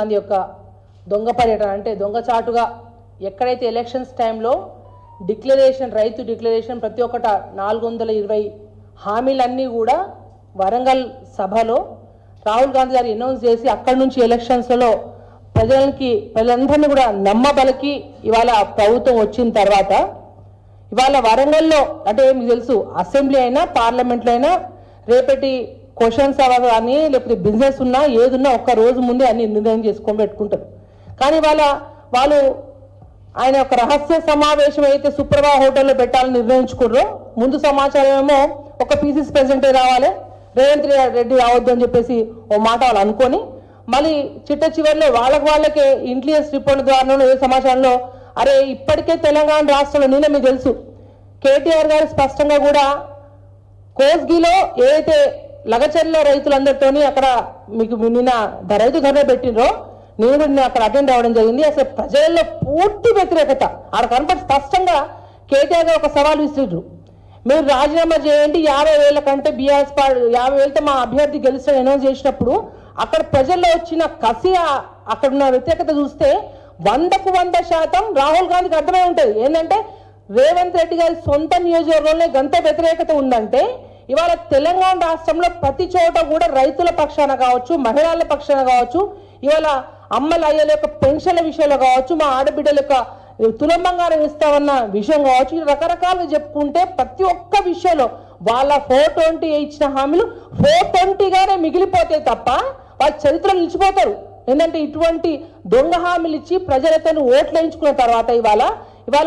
గాంధీ యొక్క దొంగ పర్యటన అంటే దొంగచాటుగా ఎక్కడైతే ఎలక్షన్స్ టైంలో డిక్లరేషన్ రైతు డిక్లరేషన్ ప్రతి ఒక్కట 420 హామీలన్నీ కూడా వరంగల్ సభలో రాహుల్ గాంధీ గారు అనౌన్స్ చేసి అక్కడి నుంచి ఎలక్షన్స్లో ప్రజలందరినీ కూడా నమ్మబలికి ఇవాళ ప్రభుత్వం వచ్చిన తర్వాత ఇవాళ వరంగల్లో అంటే మీకు తెలుసు అసెంబ్లీ అయినా పార్లమెంట్లో అయినా రేపటి క్వశ్చన్స్ కానీ లేకపోతే బిజినెస్ ఉన్నా ఏదున్నా ఒక్క రోజు ముందే అన్ని నిర్ణయం చేసుకొని పెట్టుకుంటారు. కానీ వాళ్ళు ఆయన ఒక రహస్య సమావేశం అయితే సుప్రభా హోటల్లో పెట్టాలని నిర్ణయించుకుర్రో ముందు సమాచారం ఏమో ఒక పీసీసీ ప్రెసిడెంటే రావాలి, రేవంత్ రెడ్డి రావద్దు అని చెప్పేసి ఓ మాట వాళ్ళు అనుకొని మళ్ళీ చిట్ట చివరిలో వాళ్ళకే ఇంటెలిజెన్స్ రిపోర్ట్ ద్వారా ఏ సమాచారంలో అరే ఇప్పటికే తెలంగాణ రాష్ట్రంలో నిన్న మీకు తెలుసు కేటీఆర్ గారు స్పష్టంగా కూడా కోస్గిలో ఏదైతే లగచర్ల రైతులందరితోని అక్కడ మీకు నిన్న రైతు ధర్నా పెట్టినరో నేను కూడా అక్కడ అటెండ్ అవ్వడం జరిగింది. అసలు ప్రజల్లో పూర్తి వ్యతిరేకత ఆడ కనపడి స్పష్టంగా కేటీఆర్ గారు ఒక సవాల్ విసిరు, మీరు రాజీనామా చేయండి 50,000 కంటే బీఆర్ఎస్ 50,000తో మా అభ్యర్థి గెలుస్తారని అనౌన్స్ చేసినప్పుడు అక్కడ ప్రజల్లో వచ్చిన కసి అక్కడ ఉన్న వ్యతిరేకత చూస్తే 100% రాహుల్ గాంధీకి అర్థమై ఉంటుంది. ఏంటంటే రేవంత్ రెడ్డి గారి సొంత నియోజకవర్గంలో గంత వ్యతిరేకత ఉందంటే ఇవాళ తెలంగాణ రాష్ట్రంలో ప్రతి చోట కూడా రైతుల పక్షాన కావచ్చు, మహిళల పక్షాన కావచ్చు, ఇవాళ అమ్మల అయ్యల యొక్క పెన్షన్ల విషయంలో కావచ్చు, మా ఆడబిడ్డల యొక్క తులం బంగారం ఇస్తామన్న విషయం కావచ్చు, రకరకాలుగా చెప్పుకుంటే ప్రతి ఒక్క విషయంలో వాళ్ళ 420 ఇచ్చిన హామీలు 420గానే మిగిలిపోతాయి తప్ప వాళ్ళ చరిత్రలో నిలిచిపోతారు. ఏంటంటే ఇటువంటి దొంగ హామీలు ఇచ్చి ప్రజలతో ఓట్లు వేయించుకున్న తర్వాత ఇవాళ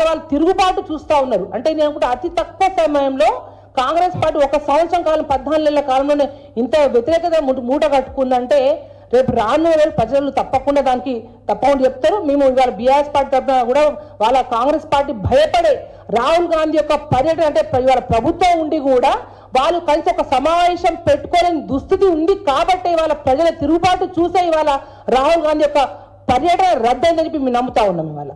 వాళ్ళు తిరుగుబాటు చూస్తూ ఉన్నారు. అంటే నేను అనుకుంటే అతి తక్కువ సమయంలో కాంగ్రెస్ పార్టీ ఒక సంవత్సరం కాలం 14 నెలల కాలంలోనే ఇంత వ్యతిరేకత మూట కట్టుకుందంటే రేపు రానున్న రోజులు ప్రజలు తప్పకుండా చెప్తారు. మేము ఇవాళ బీఆర్ఎస్ పార్టీ తరఫున కూడా వాళ్ళ కాంగ్రెస్ పార్టీ భయపడే రాహుల్ గాంధీ యొక్క పర్యటన అంటే ఇవాళ ప్రభుత్వం ఉండి కూడా వాళ్ళు కలిసి ఒక సమావేశం పెట్టుకోలేని దుస్థితి ఉంది కాబట్టి ఇవాళ ప్రజల తిరుగుబాటు చూసే ఇవాళ రాహుల్ గాంధీ యొక్క పర్యటన రద్దయిందని చెప్పి మేము నమ్ముతా ఉన్నాం ఇవాళ.